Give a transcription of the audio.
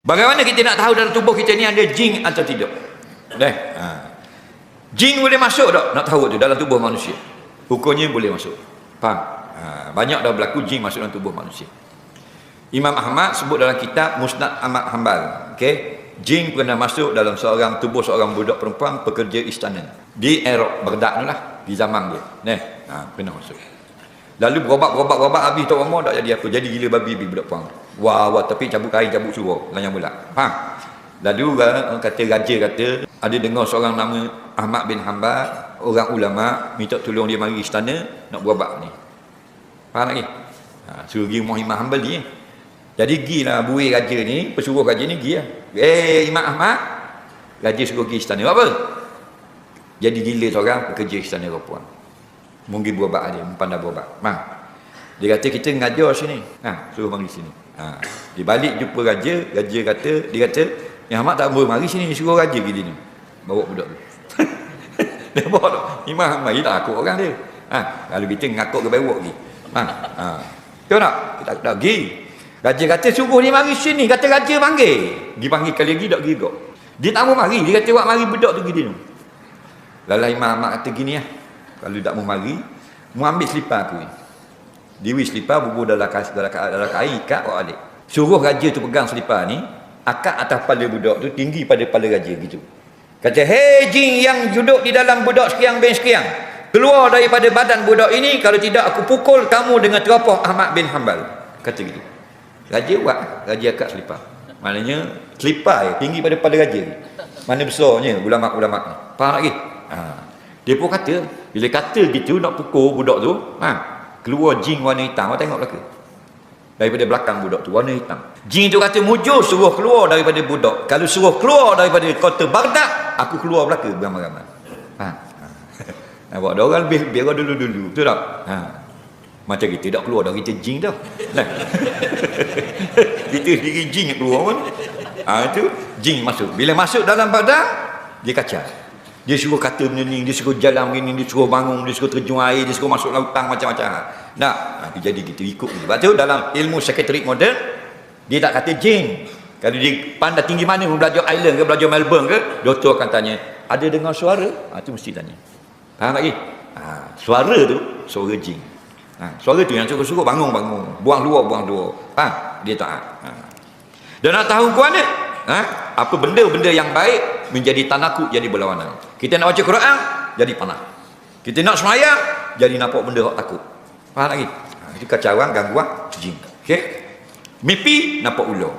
Bagaimana kita nak tahu dalam tubuh kita ni ada jin atau tidak? Jin boleh masuk tak? Nak tahu tu dalam tubuh manusia. Hukumnya boleh masuk. Faham? Banyak dah berlaku jin masuk dalam tubuh manusia. Imam Ahmad sebut dalam kitab Musnad Ahmad Hanbal, okey, jin pernah masuk dalam tubuh seorang budak perempuan pekerja istana di Iraq, Baghdad tu lah, di zaman dia. Pernah masuk. Lalu berobat habis tak lama tak jadi apa, jadi gila babi budak perempuan. Wah, tapi cabut kain, cabut suruh, lanyang bola. Faham? Lalu kata raja kata ada dengar seorang nama Ahmad bin Hanbal, orang ulama minta tolong dia mari istana nak berobat ni. Faham lagi? Suruh pergi rumah Imam Hanbal ni. Jadi gilah buih raja ni, pesuruh raja ni pergi lah. Imam Ahmad, raja suruh pergi istana. Apa? Jadi gila seorang pekerja istana perempuan. Mungkin berobat dia, pandai berobat. Dia kata kita ngajar sini. Suruh mari sini. Dia balik jumpa raja kata, dia kata, Yang Ahmad tak boleh mari sini, suruh raja pergi ni. Bawa budak tu. Dia bawa tu. Imam Ahmad, dia tak akut orang dia. Kalau kita ngakut ke bewok pergi. Tahu tak? Kita tak pergi. Raja kata suruh dia mari sini, kata raja panggil. Dia panggil kali lagi tak pergi kok. Dia tak mau mari, dia kata awak mari budak tu pergi dia. Lalu Imam Ahmad kata gini lah. Kalau tak mau mari, mau ambil selipar aku ni. Dia selipar bubur dalam kain, ikat awak alik. Suruh raja tu pegang selipar ni, akak atas kepala budak tu tinggi pada kepala raja gitu. Kata, hei jin yang duduk di dalam budak sekian bin sekian, keluar daripada badan budak ini, kalau tidak aku pukul kamu dengan teropong Ahmad bin Hanbal. Kata gitu. Raja buat, raja akak selipar. Maknanya selipar tinggi pada kepala raja ni. Mana besarnya ulama-ulama ni. Faham lagi? Dia pun kata, bila kata gitu nak pukul budak tu, keluar jin warna hitam. Awak tengok belakang. Daripada belakang budak tu warna hitam. Jin tu kata mujur suruh keluar daripada budak. Kalau suruh keluar daripada kota Baghdad, aku keluar belakang beramai-ramai. Nampak ada orang lebih biar dulu-dulu. Betul tak? Macam kita tak keluar dah, kita jin dah. Kita diri jin yang keluar pun. Itu jin masuk. Bila masuk dalam badan, dia kacau. Dia suruh kata benda ni, dia suruh jalan begini, dia suruh bangun, dia suruh terjun air, dia suruh masuk lautan macam-macam. Dia jadi gitu, ikut. Sebab tu dalam ilmu psikiatrik moden, dia tak kata jin. Kalau dia pandai tinggi mana, belajar Island ke, belajar Melbourne ke, doktor akan tanya, ada dengar suara? Itu mesti tanya. Faham lagi? Suara tu, suara jin. Suara tu yang suruh bangun, buang luar. Faham? Dia tak. Dan nak tahu kuat ni, apa benda-benda yang baik menjadi tanakut, jadi berlawanan. Kita nak baca Quran, jadi panah. Kita nak semayang, jadi nampak benda yang takut. Faham lagi? Itu kacauan, gangguan jin. Okay? Mimpi nampak ular.